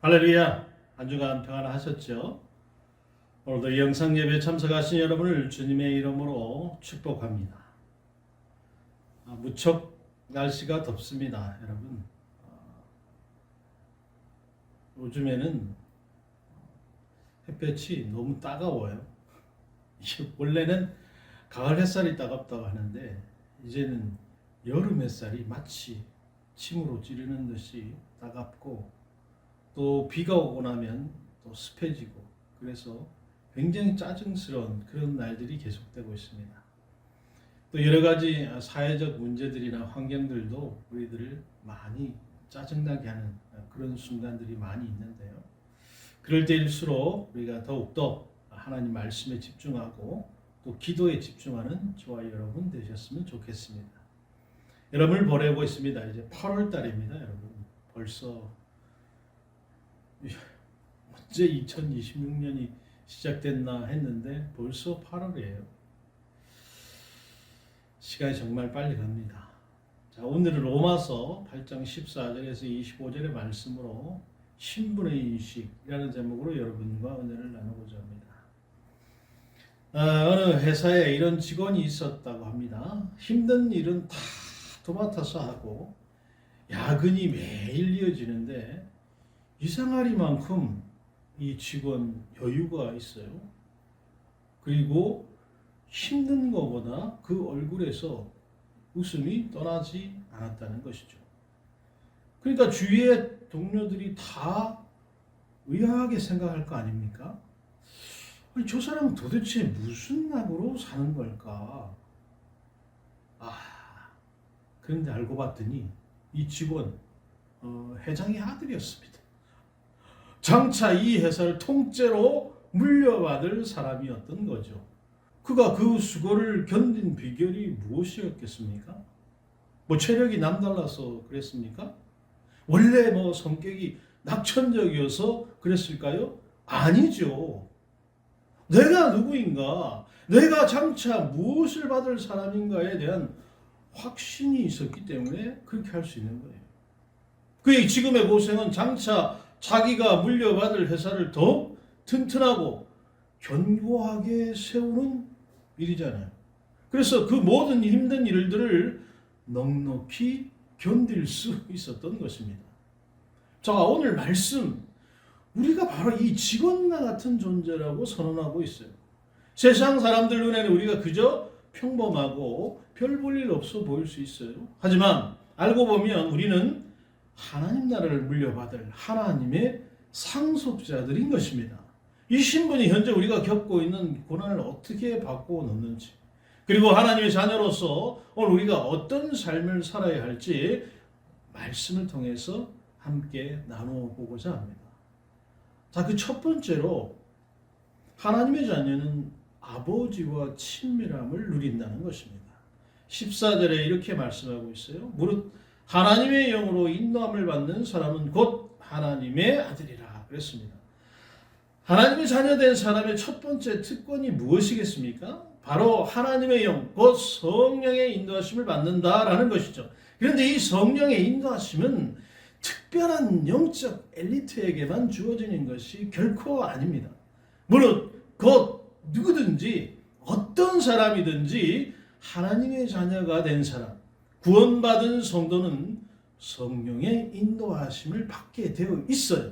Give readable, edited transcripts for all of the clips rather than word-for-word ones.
할렐루야! 한 주간 평안하셨죠? 오늘도 이 영상 예배 참석하신 여러분을 주님의 이름으로 축복합니다. 무척 날씨가 덥습니다, 여러분. 요즘에는 햇볕이 너무 따가워요. 원래는 가을 햇살이 따갑다고 하는데 이제는 여름 햇살이 마치 침으로 찌르는 듯이 따갑고 또 비가 오고 나면 또 습해지고 그래서 굉장히 짜증스러운 그런 날들이 계속되고 있습니다. 또 여러 가지 사회적 문제들이나 환경들도 우리들을 많이 짜증나게 하는 그런 순간들이 많이 있는데요. 그럴 때일수록 우리가 더욱더 하나님 말씀에 집중하고 또 기도에 집중하는 저와 여러분 되셨으면 좋겠습니다. 여러분을 보내고 있습니다. 이제 8월 달입니다, 여러분. 벌써 언제 2026년이 시작됐나 했는데 벌써 8월이에요. 시간이 정말 빨리 갑니다. 자, 오늘은 로마서 8장 14절에서 25절의 말씀으로 신분의 인식이라는 제목으로 여러분과 은혜를 나누고자 합니다. 어느 회사에 이런 직원이 있었다고 합니다. 힘든 일은 다 도맡아서 하고 야근이 매일 이어지는데 이상하리만큼 이 직원 여유가 있어요. 그리고 힘든 것보다 그 얼굴에서 웃음이 떠나지 않았다는 것이죠. 그러니까 주위의 동료들이 다 의아하게 생각할 거 아닙니까? 아니, 저 사람은 도대체 무슨 낙으로 사는 걸까? 그런데 알고 봤더니 이 직원 회장의 아들이었습니다. 장차 이 회사를 통째로 물려받을 사람이었던 거죠. 그가 그 수고를 견딘 비결이 무엇이었겠습니까? 체력이 남달라서 그랬습니까? 원래 성격이 낙천적이어서 그랬을까요? 아니죠. 내가 누구인가, 내가 장차 무엇을 받을 사람인가에 대한 확신이 있었기 때문에 그렇게 할 수 있는 거예요. 그의 지금의 고생은 장차 자기가 물려받을 회사를 더 튼튼하고 견고하게 세우는 일이잖아요. 그래서 그 모든 힘든 일들을 넉넉히 견딜 수 있었던 것입니다. 자, 오늘 말씀, 우리가 바로 이 직원과 같은 존재라고 선언하고 있어요. 세상 사람들 눈에는 우리가 그저 평범하고 별 볼 일 없어 보일 수 있어요. 하지만 알고 보면 우리는 하나님 나라를 물려받을 하나님의 상속자들인 것입니다. 이 신분이 현재 우리가 겪고 있는 고난을 어떻게 바꾸어 놓는지, 그리고 하나님의 자녀로서 오늘 우리가 어떤 삶을 살아야 할지 말씀을 통해서 함께 나누어 보고자 합니다. 자, 그 첫 번째로 하나님의 자녀는 아버지와 친밀함을 누린다는 것입니다. 14절에 이렇게 말씀하고 있어요. 무릇 하나님의 영으로 인도함을 받는 사람은 곧 하나님의 아들이라 그랬습니다. 하나님의 자녀된 사람의 첫 번째 특권이 무엇이겠습니까? 바로 하나님의 영, 곧 성령의 인도하심을 받는다라는 것이죠. 그런데 이 성령의 인도하심은 특별한 영적 엘리트에게만 주어지는 것이 결코 아닙니다. 물론 곧 누구든지 어떤 사람이든지 하나님의 자녀가 된 사람, 구원받은 성도는 성령의 인도하심을 받게 되어 있어요.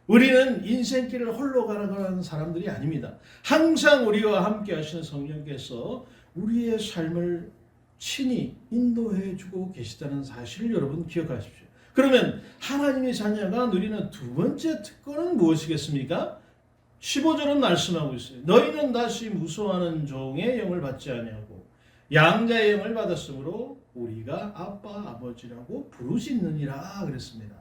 우리는 인생길을 홀로 가는 사람들이 아닙니다. 항상 우리와 함께 하시는 성령께서 우리의 삶을 친히 인도해 주고 계시다는 사실을 여러분 기억하십시오. 그러면 하나님의 자녀가 누리는 두 번째 특권은 무엇이겠습니까? 15절은 말씀하고 있어요. 너희는 다시 무소하는 종의 영을 받지 아니하고 양자의 영을 받았으므로 우리가 아빠 아버지라고 부르짖느니라 그랬습니다.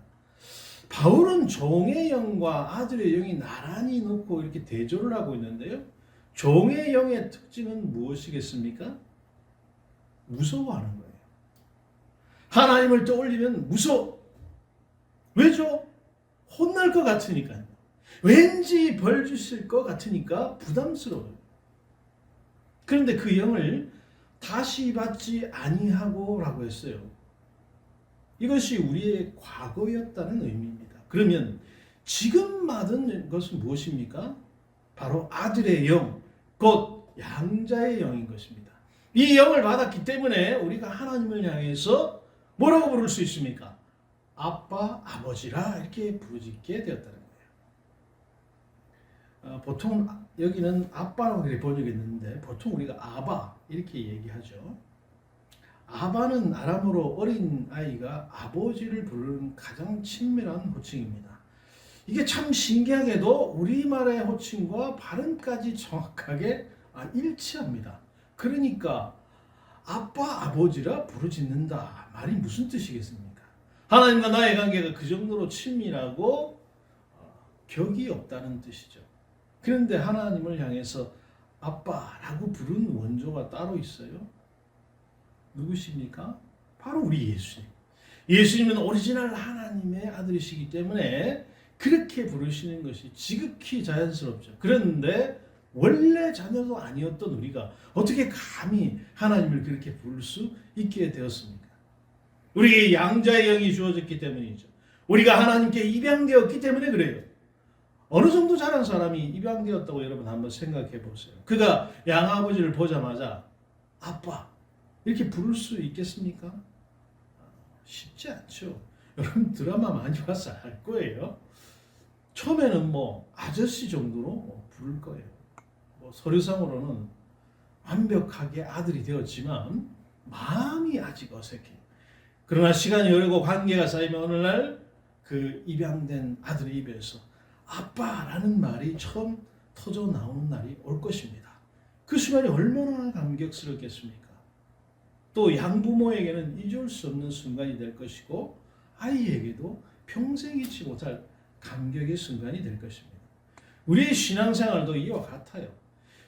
바울은 종의 영과 아들의 영이 나란히 놓고 이렇게 대조를 하고 있는데요. 종의 영의 특징은 무엇이겠습니까? 무서워하는 거예요. 하나님을 떠올리면 무서워. 왜죠? 혼날 것 같으니까요. 왠지 벌 주실 것 같으니까 부담스러워요. 그런데 그 영을 다시 받지 아니하고 라고 했어요. 이것이 우리의 과거였다는 의미입니다. 그러면 지금 받은 것은 무엇입니까? 바로 아들의 영, 곧 양자의 영인 것입니다. 이 영을 받았기 때문에 우리가 하나님을 향해서 뭐라고 부를 수 있습니까? 아빠, 아버지라 이렇게 부르짖게 되었다는 거예요. 보통 여기는 아빠라고 번역했는데 보통 우리가 아바 이렇게 얘기하죠. 아바는 아람어로 어린 아이가 아버지를 부르는 가장 친밀한 호칭입니다. 이게 참 신기하게도 우리말의 호칭과 발음까지 정확하게 일치합니다. 그러니까 아빠, 아버지라 부르짖는다. 말이 무슨 뜻이겠습니까? 하나님과 나의 관계가 그 정도로 친밀하고 격이 없다는 뜻이죠. 그런데 하나님을 향해서 아빠라고 부르는 원조가 따로 있어요. 누구십니까? 바로 우리 예수님. 예수님은 오리지널 하나님의 아들이시기 때문에 그렇게 부르시는 것이 지극히 자연스럽죠. 그런데 원래 자녀도 아니었던 우리가 어떻게 감히 하나님을 그렇게 부를 수 있게 되었습니까? 우리에게 양자의 영이 주어졌기 때문이죠. 우리가 하나님께 입양되었기 때문에 그래요. 어느 정도 자란 사람이 입양되었다고 여러분 한번 생각해 보세요. 그가 양아버지를 보자마자 아빠 이렇게 부를 수 있겠습니까? 쉽지 않죠. 여러분 드라마 많이 봐서 알 거예요. 처음에는 뭐 아저씨 정도로 부를 거예요. 뭐 서류상으로는 완벽하게 아들이 되었지만 마음이 아직 어색해요. 그러나 시간이 흐르고 관계가 쌓이면 어느 날 그 입양된 아들의 입에서 아빠라는 말이 처음 터져 나오는 날이 올 것입니다. 그 순간이 얼마나 감격스럽겠습니까? 또 양부모에게는 잊을 수 없는 순간이 될 것이고 아이에게도 평생 잊지 못할 감격의 순간이 될 것입니다. 우리의 신앙생활도 이와 같아요.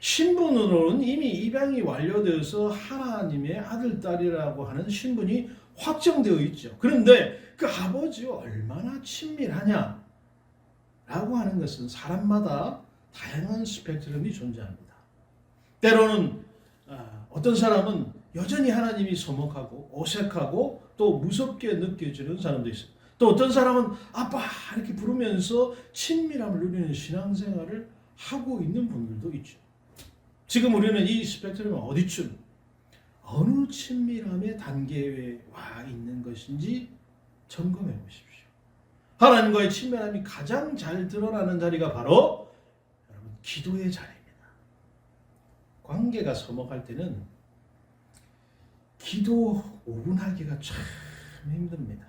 신분으로는 이미 입양이 완료되어서 하나님의 아들, 딸이라고 하는 신분이 확정되어 있죠. 그런데 그 아버지와 얼마나 친밀하냐 라고 하는 것은 사람마다 다양한 스펙트럼이 존재합니다. 때로는 어떤 사람은 여전히 하나님이 서먹하고 어색하고 또 무섭게 느껴지는 사람도 있어요. 또 어떤 사람은 아빠 이렇게 부르면서 친밀함을 누리는 신앙생활을 하고 있는 분들도 있죠. 지금 우리는 이 스펙트럼은 어디쯤 어느 친밀함의 단계에 와 있는 것인지 점검해 보십시오. 하나님과의 친밀함이 가장 잘 드러나는 자리가 바로 여러분 기도의 자리입니다. 관계가 서먹할 때는 기도 5분 하기가 참 힘듭니다.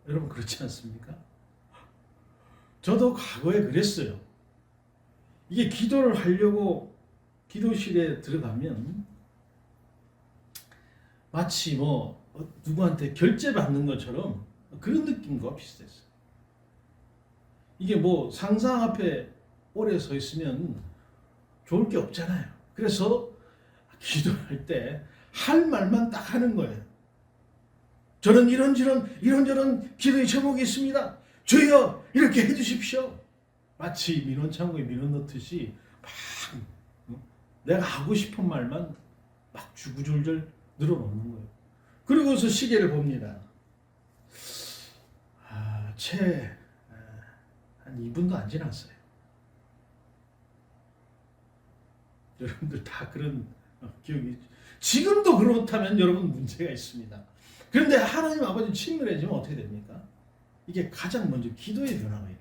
여러분 그렇지 않습니까? 저도 과거에 그랬어요. 이게 기도를 하려고 기도실에 들어가면 마치 뭐 누구한테 결제 받는 것처럼 그런 느낌과 비슷했어요. 이게 뭐 상상 앞에 오래 서 있으면 좋을 게 없잖아요. 그래서 기도할 때 할 말만 딱 하는 거예요. 저는 이런저런 기도의 제목이 있습니다. 주여 이렇게 해주십시오. 마치 민원창고에 민원 넣듯이 막 내가 하고 싶은 말만 막 주구절절 늘어놓는 거예요. 그리고서 시계를 봅니다. 채 한 2분도 안 지났어요. 여러분들 다 그런 기억이 지금도 그렇다면 여러분 문제가 있습니다. 그런데 하나님 아버지 친밀해지면 어떻게 됩니까? 이게 가장 먼저 기도의 변화가 일어나요.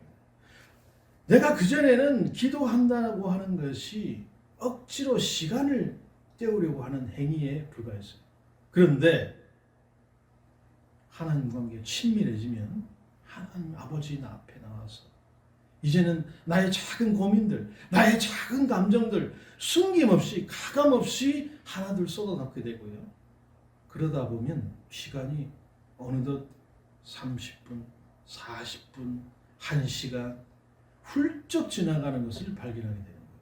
내가 그전에는 기도한다고 하는 것이 억지로 시간을 때우려고 하는 행위에 불과했어요. 그런데 하나님 관계가 친밀해지면 하나님 아버지 나 앞에 나와서 이제는 나의 작은 고민들, 나의 작은 감정들 숨김없이 가감없이 하나둘 쏟아놓게 되고요. 그러다 보면 시간이 어느덧 30분, 40분, 1시간 훌쩍 지나가는 것을 발견하게 되는 거예요.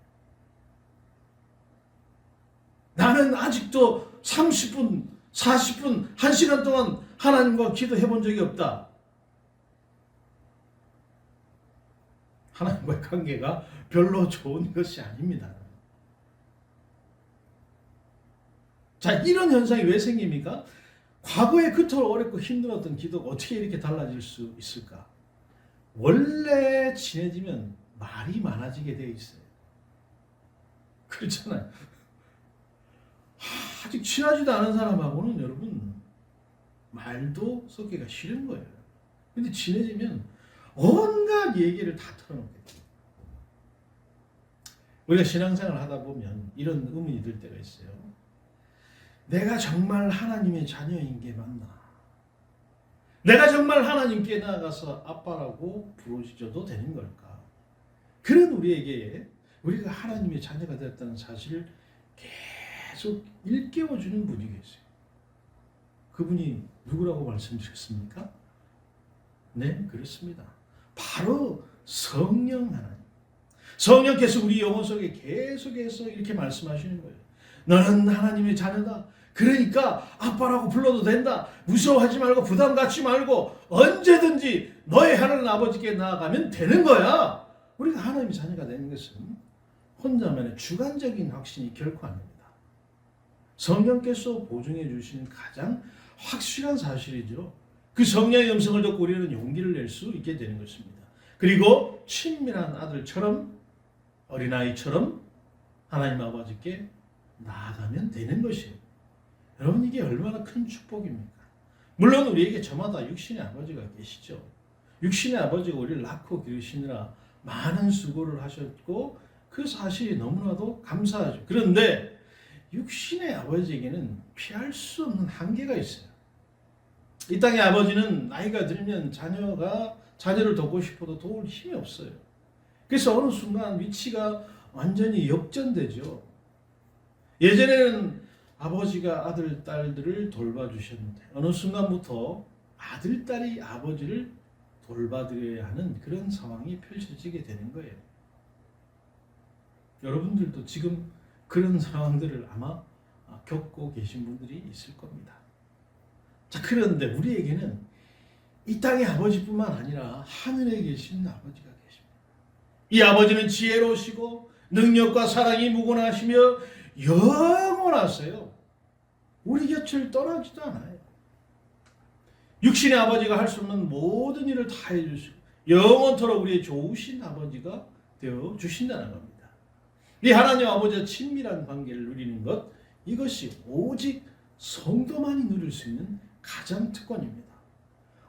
나는 아직도 30분, 40분, 1시간 동안 하나님과 기도해 본 적이 없다. 하나님과의 관계가 별로 좋은 것이 아닙니다. 자, 이런 현상이 왜 생깁니까? 과거에 그토록 어렵고 힘들었던 기도가 어떻게 이렇게 달라질 수 있을까? 원래 친해지면 말이 많아지게 돼 있어요. 그렇잖아요. 아직 친하지도 않은 사람하고는 여러분 말도 섞기가 싫은 거예요. 근데 친해지면 온갖 얘기를 다 털어놓게 돼요. 우리가 신앙생활을 하다 보면 이런 의문이 들 때가 있어요. 내가 정말 하나님의 자녀인 게 맞나? 내가 정말 하나님께 나아가서 아빠라고 부르셔도 되는 걸까? 그런 우리에게 우리가 하나님의 자녀가 되었다는 사실을 계속 일깨워주는 분이 계세요. 그분이 누구라고 말씀드렸습니까? 네, 그렇습니다. 바로 성령 하나님. 성령께서 우리 영혼 속에 계속해서 이렇게 말씀하시는 거예요. 너는 하나님의 자녀다. 그러니까 아빠라고 불러도 된다. 무서워하지 말고 부담 갖지 말고 언제든지 너의 하나님 아버지께 나아가면 되는 거야. 우리가 하나님의 자녀가 되는 것은 혼자만의 주관적인 확신이 결코 아닙니다. 성령께서 보증해 주시는 가장 확실한 사실이죠. 그 성령의 음성을 듣고 우리는 용기를 낼 수 있게 되는 것입니다. 그리고 친밀한 아들처럼 어린아이처럼 하나님 아버지께 나아가면 되는 것이에요. 여러분 이게 얼마나 큰 축복입니까? 물론 우리에게 저마다 육신의 아버지가 계시죠. 육신의 아버지가 우리를 낳고 기르시느라 많은 수고를 하셨고 그 사실이 너무나도 감사하죠. 그런데 육신의 아버지에게는 피할 수 없는 한계가 있어요. 이 땅의 아버지는 나이가 들면 자녀를 돕고 싶어도 도울 힘이 없어요. 그래서 어느 순간 위치가 완전히 역전되죠. 예전에는 아버지가 아들, 딸들을 돌봐주셨는데 어느 순간부터 아들, 딸이 아버지를 돌봐드려야 하는 그런 상황이 펼쳐지게 되는 거예요. 여러분들도 지금 그런 상황들을 아마 겪고 계신 분들이 있을 겁니다. 자, 그런데 우리에게는 이 땅의 아버지뿐만 아니라 하늘에 계신 아버지가 계십니다. 이 아버지는 지혜로우시고 능력과 사랑이 무궁하시며 영원하세요. 우리 곁을 떠나지도 않아요. 육신의 아버지가 할 수 없는 모든 일을 다 해주시고 영원토록 우리의 좋으신 아버지가 되어 주신다는 겁니다. 이 하나님 아버지와 친밀한 관계를 누리는 것, 이것이 오직 성도만이 누릴 수 있는 가장 특권입니다.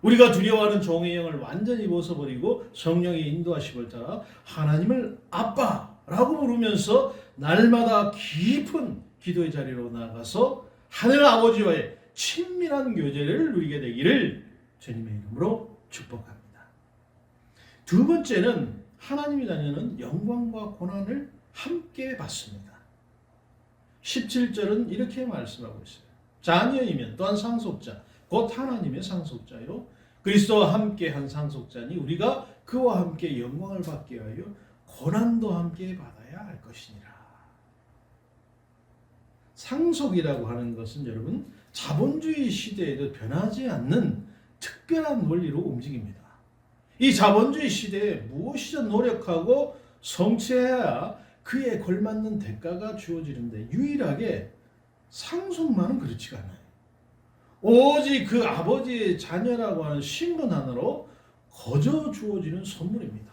우리가 두려워하는 종의 영을 완전히 벗어버리고 성령의 인도하심을 따라 하나님을 아빠라고 부르면서 날마다 깊은 기도의 자리로 나아가서 하늘 아버지와의 친밀한 교제를 누리게 되기를 주님의 이름으로 축복합니다. 두 번째는 하나님의 자녀는 영광과 고난을 함께 받습니다. 17절은 이렇게 말씀하고 있어요. 자녀이면 또한 상속자, 곧 하나님의 상속자요. 그리스도와 함께 한 상속자니 우리가 그와 함께 영광을 받게 하여 고난도 함께 받아야 할 것이니라. 상속이라고 하는 것은 여러분 자본주의 시대에도 변하지 않는 특별한 원리로 움직입니다. 이 자본주의 시대에 무엇이든 노력하고 성취해야 그에 걸맞는 대가가 주어지는데 유일하게 상속만은 그렇지가 않아요. 오직 그 아버지의 자녀라고 하는 신분 하나로 거저 주어지는 선물입니다.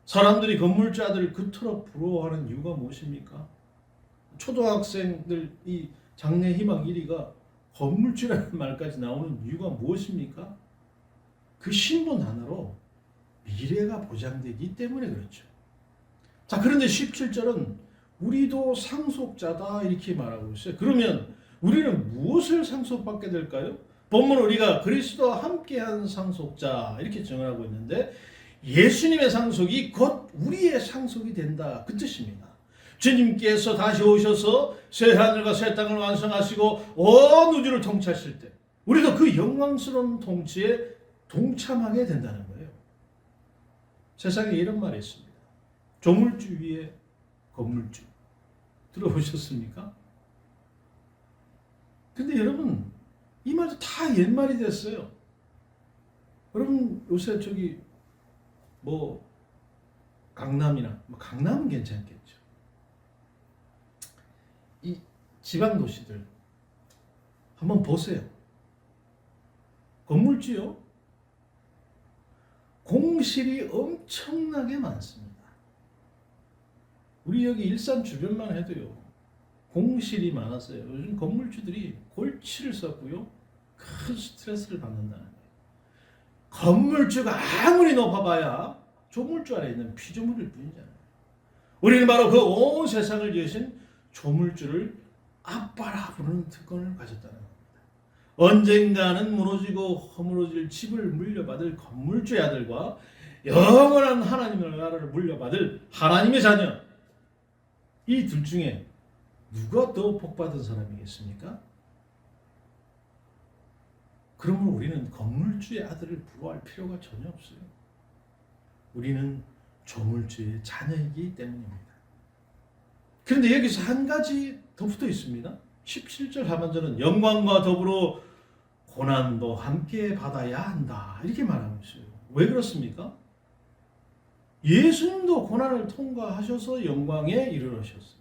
사람들이 건물주들을 그토록 부러워하는 이유가 무엇입니까? 초등학생들 이 장래 희망 1위가 건물주라는 말까지 나오는 이유가 무엇입니까? 그 신분 하나로 미래가 보장되기 때문에 그렇죠. 자, 그런데 17절은 우리도 상속자다 이렇게 말하고 있어요. 그러면 우리는 무엇을 상속받게 될까요? 본문 우리가 그리스도와 함께한 상속자 이렇게 정하고 있는데 예수님의 상속이 곧 우리의 상속이 된다 그 뜻입니다. 주님께서 다시 오셔서 새 하늘과 새 땅을 완성하시고 온 우주를 통치하실 때 우리도 그 영광스러운 통치에 동참하게 된다는 거예요. 세상에 이런 말이 있습니다. 조물주 위에 건물주. 들어보셨습니까? 근데 여러분 이 말도 다 옛말이 됐어요. 여러분 요새 저기 강남이나 강남은 괜찮겠죠. 이 지방 도시들 한번 보세요. 건물주요. 공실이 엄청나게 많습니다. 우리 여기 일산 주변만 해도요. 공실이 많았어요. 요즘 건물주들이 골치를 썼고요. 큰 스트레스를 받는다는 거예요. 건물주가 아무리 높아봐야 조물주 아래 있는 피조물일 뿐이잖아요. 우리는 바로 그 온 세상을 지으신 조물주를 아빠라 부르는 특권을 가졌다는 겁니다. 언젠가는 무너지고 허물어질 집을 물려받을 건물주의 아들과 영원한 하나님의 나라를 물려받을 하나님의 자녀, 이 둘 중에 누가 더 복받은 사람이겠습니까? 그러므로 우리는 건물주의 아들을 부러워할 필요가 전혀 없어요. 우리는 조물주의 자녀이기 때문입니다. 그런데 여기서 한 가지 더 붙어 있습니다. 17절 하반절은 영광과 더불어 고난도 함께 받아야 한다, 이렇게 말하고 있어요. 왜 그렇습니까? 예수님도 고난을 통과하셔서 영광에 이르르셨어요.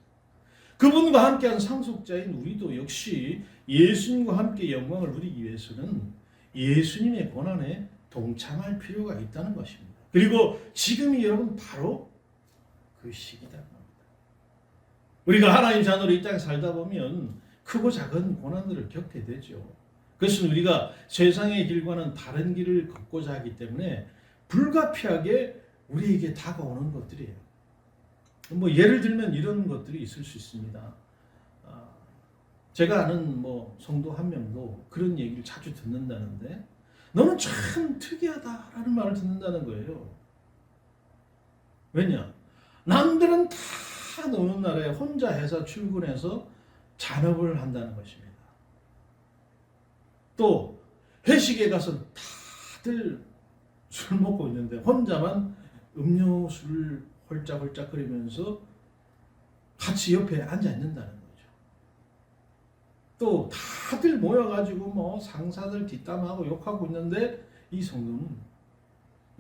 그분과 함께한 상속자인 우리도 역시 예수님과 함께 영광을 누리기 위해서는 예수님의 고난에 동참할 필요가 있다는 것입니다. 그리고 지금이 여러분 바로 그 시기다. 우리가 하나님 자녀로 이 땅에 살다 보면 크고 작은 고난들을 겪게 되죠. 그것은 우리가 세상의 길과는 다른 길을 걷고자 하기 때문에 불가피하게 우리에게 다가오는 것들이에요. 뭐 예를 들면 이런 것들이 있을 수 있습니다. 제가 아는 성도 한 명도 그런 얘기를 자주 듣는다는데, 너는 참 특이하다라는 말을 듣는다는 거예요. 왜냐? 남들은 다 노는 날에 혼자 회사 출근해서 잔업을 한다는 것입니다. 또 회식에 가서 다들 술 먹고 있는데 혼자만 음료수를 홀짝홀짝거리면서 같이 옆에 앉아 있는다는 거죠. 또 다들 모여가지고 상사들 뒷담하고 욕하고 있는데 이 성도는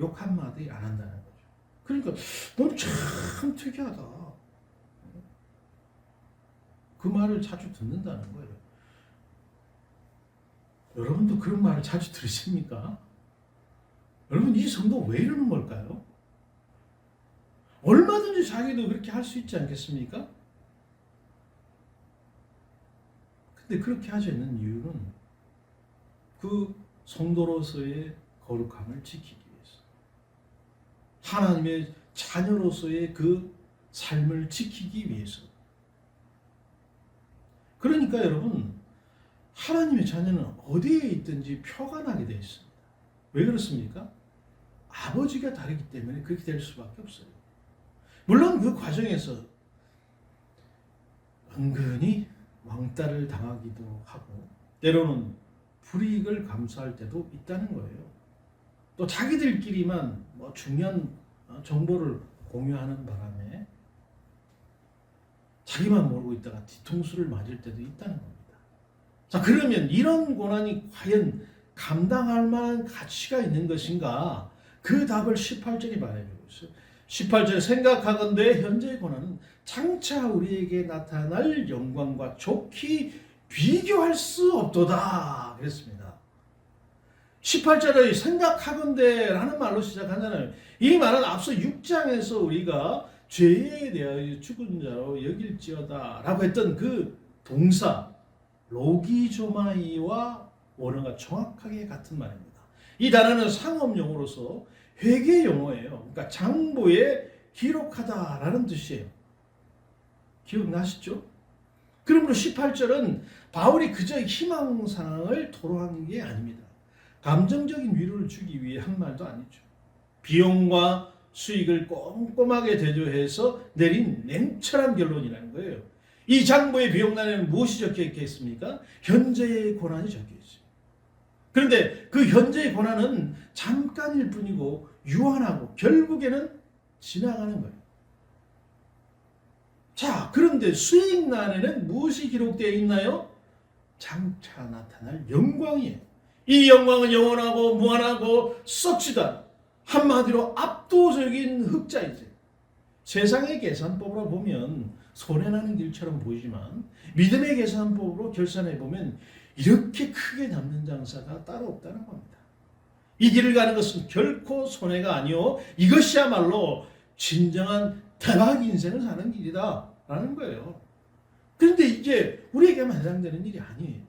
욕 한마디 안 한다는 거죠. 그러니까 넌 참 특이하다, 그 말을 자주 듣는다는 거예요. 여러분도 그런 말을 자주 들으십니까? 여러분, 이 성도 왜 이러는 걸까요? 얼마든지 자기도 그렇게 할 수 있지 않겠습니까? 근데 그렇게 하지 않는 이유는 그 성도로서의 거룩함을 지키기 위해서, 하나님의 자녀로서의 그 삶을 지키기 위해서. 그러니까 여러분, 하나님의 자녀는 어디에 있든지 표가 나게 되어 있습니다. 왜 그렇습니까? 아버지가 다르기 때문에 그렇게 될 수밖에 없어요. 물론 그 과정에서 은근히 왕따를 당하기도 하고 때로는 불이익을 감수할 때도 있다는 거예요. 또 자기들끼리만 중요한 정보를 공유하는 바람에 자기만 모르고 있다가 뒤통수를 맞을 때도 있다는 겁니다. 자, 그러면 이런 고난이 과연 감당할 만한 가치가 있는 것인가? 그 답을 18절이 말해주고 있어요. 18절, 생각하건대 현재의 고난은 장차 우리에게 나타날 영광과 좋게 비교할 수 없도다 그랬습니다. 18절의 생각하건대라는 말로 시작하잖아요. 이 말은 앞서 6장에서 우리가 죄에 대하여 죽은 자로 여길지어다 라고 했던 그 동사 로기조마이와 원어가 정확하게 같은 말입니다. 이 단어는 상업용어로서 회계 용어예요. 그러니까 장부에 기록하다라는 뜻이에요. 기억나시죠? 그러므로 18절은 바울이 그저 희망사항을 토로하는 게 아닙니다. 감정적인 위로를 주기 위해 한 말도 아니죠. 비용과 수익을 꼼꼼하게 대조해서 내린 냉철한 결론이라는 거예요. 이 장부의 비용란에는 무엇이 적혀 있겠습니까? 현재의 고난이 적혀 있어요. 그런데 그 현재의 고난은 잠깐일 뿐이고 유한하고 결국에는 지나가는 거예요. 자, 그런데 수익란에는 무엇이 기록되어 있나요? 장차 나타날 영광이에요. 이 영광은 영원하고 무한하고 썩지도 않아. 한마디로 압도적인 흑자이죠. 세상의 계산법으로 보면 손해나는 길처럼 보이지만 믿음의 계산법으로 결산해 보면 이렇게 크게 남는 장사가 따로 없다는 겁니다. 이 길을 가는 것은 결코 손해가 아니요 이것이야말로 진정한 대박 인생을 사는 길이다 라는 거예요. 그런데 이게 우리에게만 해당되는 일이 아니에요.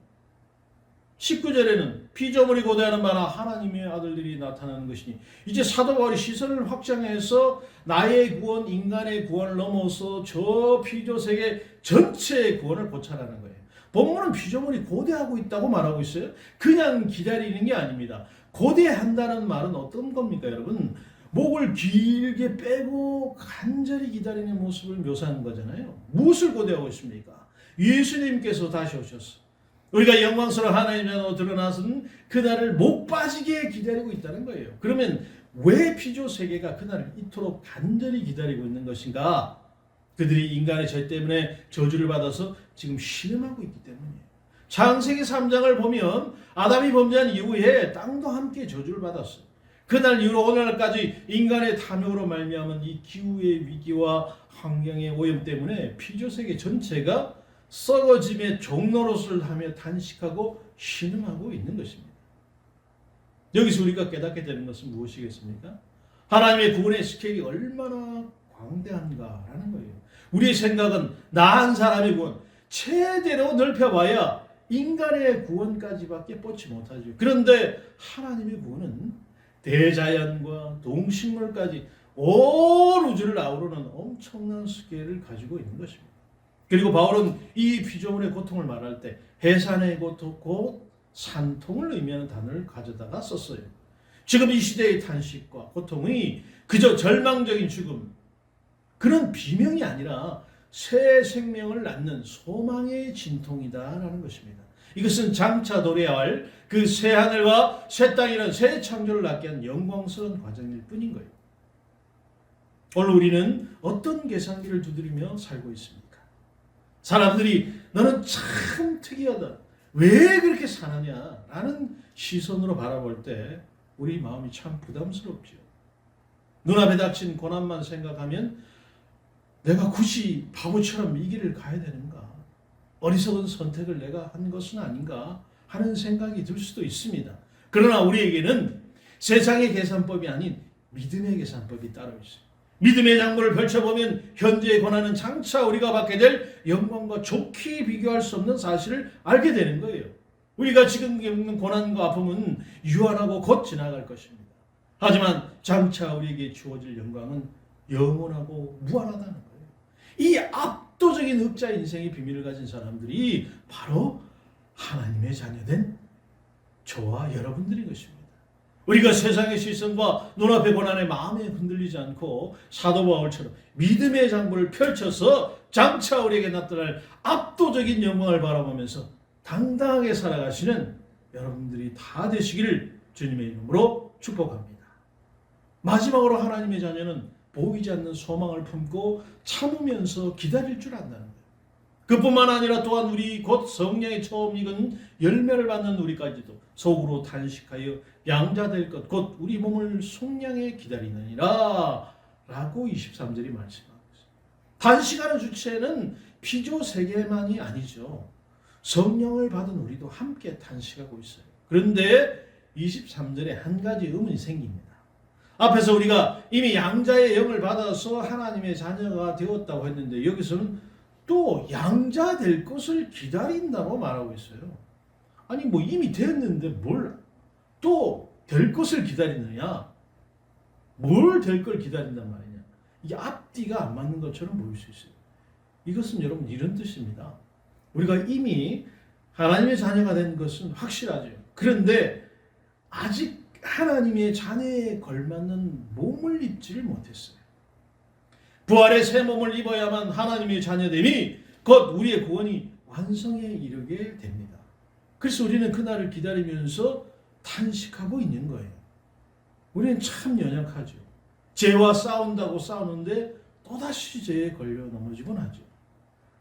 19절에는 피조물이 고대하는 바나 하나님의 아들들이 나타나는 것이니, 이제 사도 바울이 시선을 확장해서 나의 구원, 인간의 구원을 넘어서 저 피조세계 전체의 구원을 고찰하는 거예요. 본문은 피조물이 고대하고 있다고 말하고 있어요. 그냥 기다리는 게 아닙니다. 고대한다는 말은 어떤 겁니까, 여러분? 목을 길게 빼고 간절히 기다리는 모습을 묘사하는 거잖아요. 무엇을 고대하고 있습니까? 예수님께서 다시 오셔서 우리가 영광스러운 하나님의 나라로 드러나선 그날을 목 빠지게 기다리고 있다는 거예요. 그러면 왜 피조 세계가 그날을 이토록 간절히 기다리고 있는 것인가? 그들이 인간의 죄 때문에 저주를 받아서 지금 신음하고 있기 때문이에요. 창세기 3장을 보면 아담이 범죄한 이후에 땅도 함께 저주를 받았어요. 그날 이후로 오늘날까지 인간의 탐욕으로 말미암은 이 기후의 위기와 환경의 오염 때문에 피조세계 전체가 썩어짐의 종노릇을 하며 단식하고 신음하고 있는 것입니다. 여기서 우리가 깨닫게 되는 것은 무엇이겠습니까? 하나님의 구원의 스케일이 얼마나 광대한가라는 거예요. 우리의 생각은 나 한 사람의 구원 최대로 넓혀봐야 인간의 구원까지밖에 뻗지 못하죠. 그런데 하나님의 구원은 대자연과 동식물까지 온 우주를 아우르는 엄청난 스케일을 가지고 있는 것입니다. 그리고 바울은 이 피조물의 고통을 말할 때 해산의 고통, 곧 산통을 의미하는 단어를 가져다가 썼어요. 지금 이 시대의 탄식과 고통이 그저 절망적인 죽음, 그런 비명이 아니라 새 생명을 낳는 소망의 진통이다라는 것입니다. 이것은 장차 도래해야 할 그 새 하늘과 새 땅이라는 새 창조를 낳게 한 영광스러운 과정일 뿐인 거예요. 오늘 우리는 어떤 계산기를 두드리며 살고 있습니까? 사람들이 너는 참 특이하다, 왜 그렇게 사느냐 라는 시선으로 바라볼 때 우리 마음이 참 부담스럽죠. 눈앞에 닥친 고난만 생각하면 내가 굳이 바보처럼 이 길을 가야 되는가, 어리석은 선택을 내가 한 것은 아닌가 하는 생각이 들 수도 있습니다. 그러나 우리에게는 세상의 계산법이 아닌 믿음의 계산법이 따로 있어요. 믿음의 장부를 펼쳐보면 현재의 고난은 장차 우리가 받게 될 영광과 좋게 비교할 수 없는 사실을 알게 되는 거예요. 우리가 지금 겪는 고난과 아픔은 유한하고 곧 지나갈 것입니다. 하지만 장차 우리에게 주어질 영광은 영원하고 무한하다는 거예요. 이 압도적인 흑자 인생의 비밀을 가진 사람들이 바로 하나님의 자녀된 저와 여러분들인 것입니다. 우리가 세상의 시선과 눈앞의 고난에 마음에 흔들리지 않고 사도 바울처럼 믿음의 장부를 펼쳐서 장차 우리에게 나타날 압도적인 영광을 바라보면서 당당하게 살아가시는 여러분들이 다 되시기를 주님의 이름으로 축복합니다. 마지막으로 하나님의 자녀는 보이지 않는 소망을 품고 참으면서 기다릴 줄 안다는 거예요. 그뿐만 아니라 또한 우리 곧 성령의 처음 익은 열매를 받는 우리까지도 속으로 단식하여 양자될 것 곧 우리 몸을 속량해 기다리느니라 라고 23절이 말씀하고 있습니다. 단식하는 주체는 피조 세계만이 아니죠. 성령을 받은 우리도 함께 단식하고 있어요. 그런데 23절에 한 가지 의문이 생깁니다. 앞에서 우리가 이미 양자의 영을 받아서 하나님의 자녀가 되었다고 했는데 여기서는 또 양자 될 것을 기다린다고 말하고 있어요. 아니 뭐 이미 되었는데 뭘 또 될 것을 기다리느냐? 뭘 될 걸 기다린단 말이냐? 이게 앞뒤가 안 맞는 것처럼 보일 수 있어요. 이것은 여러분 이런 뜻입니다. 우리가 이미 하나님의 자녀가 된 것은 확실하죠. 그런데 아직 하나님의 자녀에 걸맞는 몸을 입지를 못했어요. 부활의 새 몸을 입어야만 하나님의 자녀됨이 곧 우리의 구원이 완성에 이르게 됩니다. 그래서 우리는 그날을 기다리면서 탄식하고 있는 거예요. 우리는 참 연약하죠. 죄와 싸운다고 싸우는데 또다시 죄에 걸려 넘어지곤 하죠.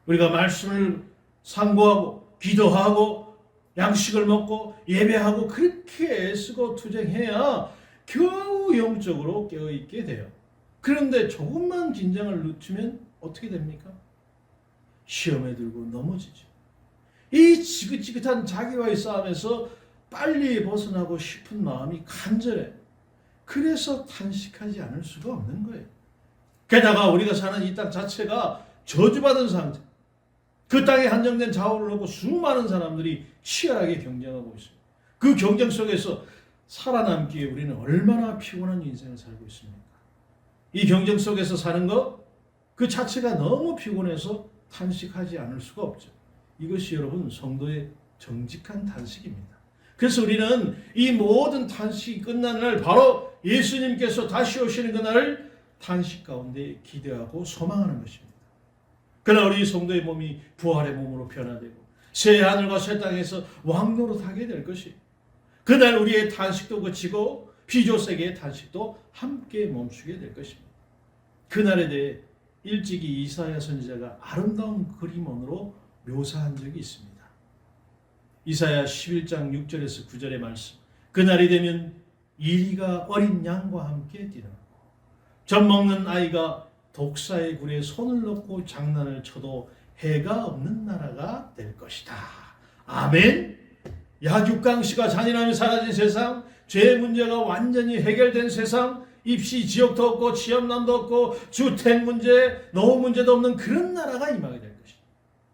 우리가 말씀을 상고하고 기도하고 양식을 먹고 예배하고 그렇게 애쓰고 투쟁해야 겨우 영적으로 깨어있게 돼요. 그런데 조금만 긴장을 늦추면 어떻게 됩니까? 시험에 들고 넘어지죠. 이 지긋지긋한 자기와의 싸움에서 빨리 벗어나고 싶은 마음이 간절해. 그래서 탄식하지 않을 수가 없는 거예요. 게다가 우리가 사는 이 땅 자체가 저주받은 상태. 그 땅에 한정된 자원을 놓고 수많은 사람들이 치열하게 경쟁하고 있습니다. 그 경쟁 속에서 살아남기에 우리는 얼마나 피곤한 인생을 살고 있습니까? 이 경쟁 속에서 사는 것 그 자체가 너무 피곤해서 탄식하지 않을 수가 없죠. 이것이 여러분 성도의 정직한 탄식입니다. 그래서 우리는 이 모든 탄식이 끝난 날 바로 예수님께서 다시 오시는 그날을 탄식 가운데 기대하고 소망하는 것입니다. 그러나 우리 성도의 몸이 부활의 몸으로 변화되고 새 하늘과 새 땅에서 왕노릇하게 될 것이, 그날 우리의 탄식도 그치고 피조세계의 탄식도 함께 멈추게 될 것입니다. 그날에 대해 일찍이 이사야 선지자가 아름다운 그림으로 묘사한 적이 있습니다. 이사야 11장 6절에서 9절의 말씀. 그날이 되면 이리가 어린 양과 함께 뛰어나고 젖먹는 아이가 독사의 굴에 손을 넣고 장난을 쳐도 해가 없는 나라가 될 것이다. 아멘. 약육강식과 잔인함이 사라진 세상, 죄 문제가 완전히 해결된 세상, 입시 지역도 없고 취업난도 없고 주택 문제, 노후 문제도 없는 그런 나라가 임하게 될 것이다.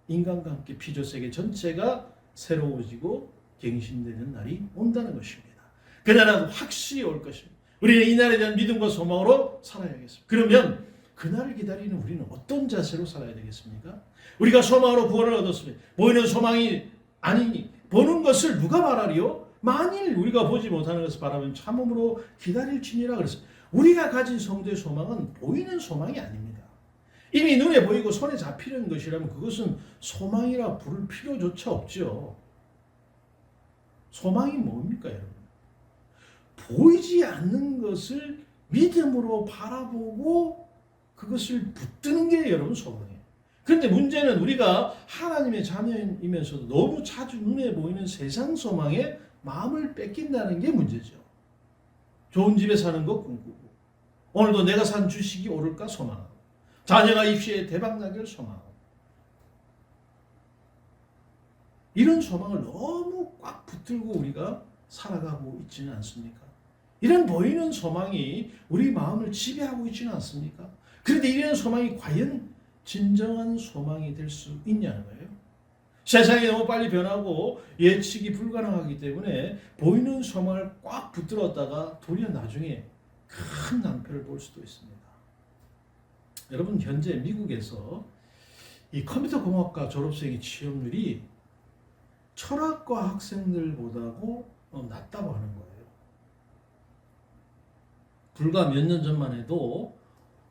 인간과 함께 피조세계 전체가 새로워지고 갱신되는 날이 온다는 것입니다. 그 날은 확실히 올 것입니다. 우리는 이 날에 대한 믿음과 소망으로 살아야겠습니다. 그러면 그날을 기다리는 우리는 어떤 자세로 살아야 되겠습니까? 우리가 소망으로 구원을 얻었으면 보이는 소망이 아니니 보는 것을 누가 말하리요? 만일 우리가 보지 못하는 것을 바라면 참음으로 기다릴지니라 그랬어요. 우리가 가진 성도의 소망은 보이는 소망이 아닙니다. 이미 눈에 보이고 손에 잡히는 것이라면 그것은 소망이라 부를 필요조차 없죠. 소망이 뭡니까, 여러분? 보이지 않는 것을 믿음으로 바라보고 그것을 붙드는 게 여러분 소망이에요. 그런데 문제는 우리가 하나님의 자녀이면서도 너무 자주 눈에 보이는 세상 소망에 마음을 뺏긴다는 게 문제죠. 좋은 집에 사는 거 꿈꾸고 오늘도 내가 산 주식이 오를까 소망하고 자녀가 입시에 대박 나기를 소망하고 이런 소망을 너무 꽉 붙들고 우리가 살아가고 있지는 않습니까? 이런 보이는 소망이 우리 마음을 지배하고 있지는 않습니까? 그런데 이런 소망이 과연 진정한 소망이 될 수 있냐는 거예요. 세상이 너무 빨리 변하고 예측이 불가능하기 때문에 보이는 소망을 꽉 붙들었다가 도리어 나중에 큰 낭패를 볼 수도 있습니다. 여러분, 현재 미국에서 이 컴퓨터 공학과 졸업생의 취업률이 철학과 학생들보다도 낮다고 하는 거예요. 불과 몇 년 전만 해도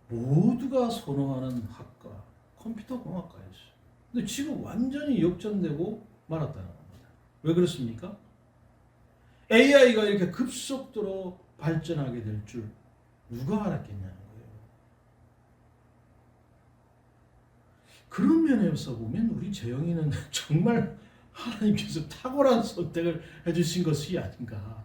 모두가 선호하는 학과 컴퓨터 공학과였어요. 근데 지금 완전히 역전되고 말았다는 겁니다. 왜 그렇습니까? AI가 이렇게 급속도로 발전하게 될 줄 누가 알았겠냐는 거예요. 그런 면에서 보면 우리 재영이는 정말 하나님께서 탁월한 선택을 해주신 것이 아닌가.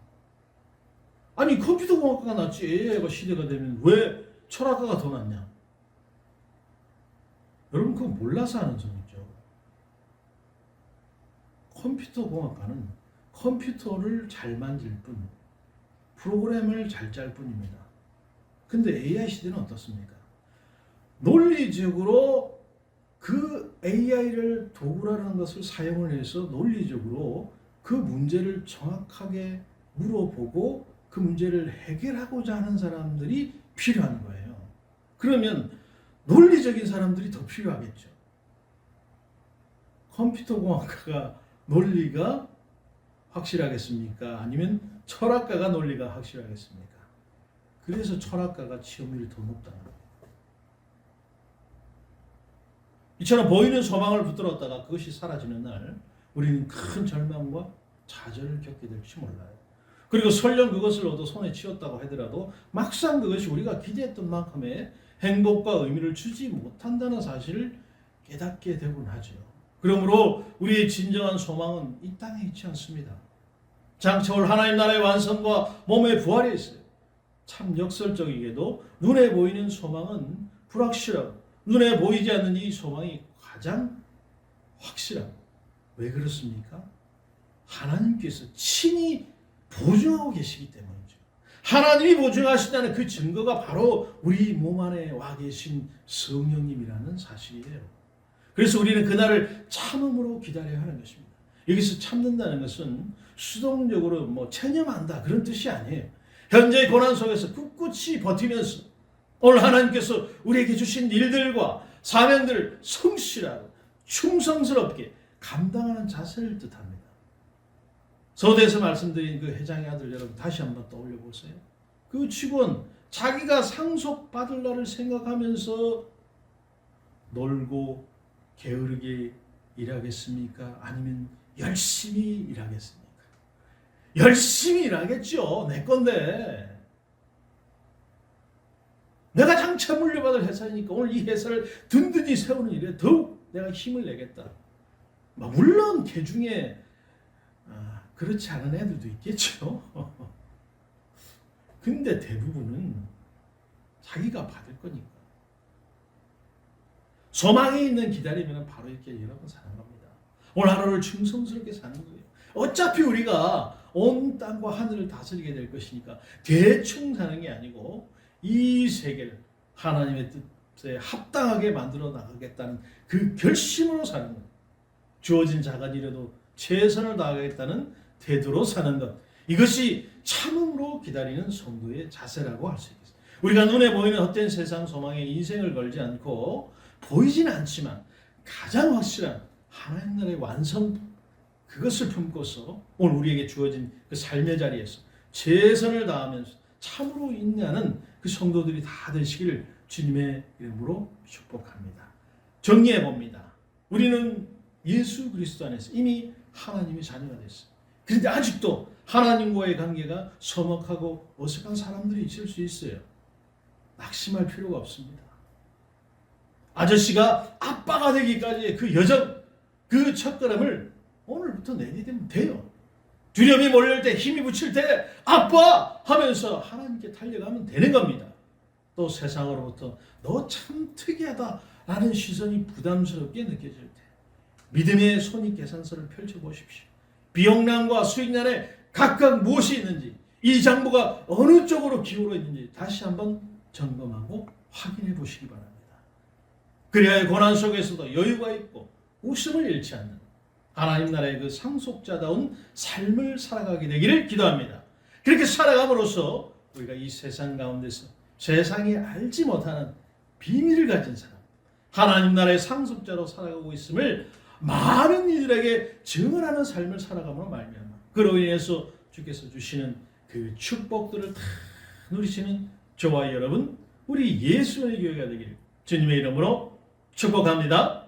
아니, 컴퓨터 공학과가 낫지 AI가 시대가 되면 왜 철학과가 더 낫냐? 여러분, 그거 몰라서 하는 소리죠. 컴퓨터 공학과는 컴퓨터를 잘 만질 뿐, 프로그램을 잘 짤 뿐입니다. 근데 AI 시대는 어떻습니까? 논리적으로 그 AI를 도구라는 것을 사용을 해서 논리적으로 그 문제를 정확하게 물어보고 그 문제를 해결하고자 하는 사람들이 필요한 거예요. 그러면 논리적인 사람들이 더 필요하겠죠. 컴퓨터 공학과가 논리가 확실하겠습니까? 아니면 철학가가 논리가 확실하겠습니까? 그래서 철학가가 취업률이 더 높다는 거예요. 이처럼 보이는 소망을 붙들었다가 그것이 사라지는 날 우리는 큰 절망과 좌절을 겪게 될지 몰라요. 그리고 설령 그것을 얻어 손에 쥐었다고 하더라도 막상 그것이 우리가 기대했던 만큼의 행복과 의미를 주지 못한다는 사실을 깨닫게 되곤 하죠. 그러므로 우리의 진정한 소망은 이 땅에 있지 않습니다. 장차 올 하나님 나라의 완성과 몸의 부활에 있어요. 참 역설적이게도 눈에 보이는 소망은 불확실하고 눈에 보이지 않는 이 소망이 가장 확실하고. 왜 그렇습니까? 하나님께서 친히 보증하고 계시기 때문이죠. 하나님이 보증하신다는 그 증거가 바로 우리 몸 안에 와 계신 성령님이라는 사실이에요. 그래서 우리는 그날을 참음으로 기다려야 하는 것입니다. 여기서 참는다는 것은 수동적으로 체념한다 그런 뜻이 아니에요. 현재의 고난 속에서 꿋꿋이 버티면서 오늘 하나님께서 우리에게 주신 일들과 사명들을 성실하고 충성스럽게 감당하는 자세를 뜻합니다. 서두에서 말씀드린 그 회장의 아들 여러분 다시 한번 떠올려 보세요. 그 직원 자기가 상속받을 날을 생각하면서 놀고 게으르게 일하겠습니까? 아니면 열심히 일하겠습니까? 열심히 일하겠죠. 내 건데. 내가 장차 물려받을 회사니까 오늘 이 회사를 든든히 세우는 일에 더욱 내가 힘을 내겠다. 물론 개 중에 그렇지 않은 애들도 있겠죠. 근데 대부분은 자기가 받을 거니까. 소망이 있는 기다리면 바로 이렇게 여러분 사는 겁니다. 오늘 하루를 충성스럽게 사는 거예요. 어차피 우리가 온 땅과 하늘을 다스리게 될 것이니까 대충 사는 게 아니고 이 세계를 하나님의 뜻에 합당하게 만들어 나가겠다는 그 결심으로 사는 것. 주어진 작은 일에도 최선을 다하겠다는 태도로 사는 것. 이것이 참음으로 기다리는 성도의 자세라고 할 수 있겠습니다. 우리가 눈에 보이는 헛된 세상 소망에 인생을 걸지 않고 보이지는 않지만 가장 확실한 하나님 나라의 완성 그것을 품고서 오늘 우리에게 주어진 그 삶의 자리에서 최선을 다하면서 참으로 인내하는 그 성도들이 다 되시기를 주님의 이름으로 축복합니다. 정리해 봅니다. 우리는 예수 그리스도 안에서 이미 하나님의 자녀가 됐어요. 그런데 아직도 하나님과의 관계가 서먹하고 어색한 사람들이 있을 수 있어요. 낙심할 필요가 없습니다. 아저씨가 아빠가 되기까지의 그 여정, 그 첫걸음을 오늘부터 내디디면 돼요. 두려움이 몰릴 때, 힘이 붙일 때 아빠 하면서 하나님께 달려가면 되는 겁니다. 또 세상으로부터 너 참 특이하다 라는 시선이 부담스럽게 느껴질 때 믿음의 손익계산서를 펼쳐보십시오. 비용난과 수익난에 각각 무엇이 있는지, 이 장부가 어느 쪽으로 기울어 있는지 다시 한번 점검하고 확인해 보시기 바랍니다. 그래야 고난 속에서도 여유가 있고 웃음을 잃지 않는 하나님 나라의 그 상속자다운 삶을 살아가게 되기를 기도합니다. 그렇게 살아감으로써 우리가 이 세상 가운데서 세상이 알지 못하는 비밀을 가진 사람, 하나님 나라의 상속자로 살아가고 있음을 많은 이들에게 증언하는 삶을 살아감으로 말미암아 그로 인해서 주께서 주시는 그 축복들을 다 누리시는 저와 여러분, 우리 예수의 교회가 되기를 주님의 이름으로 축복합니다.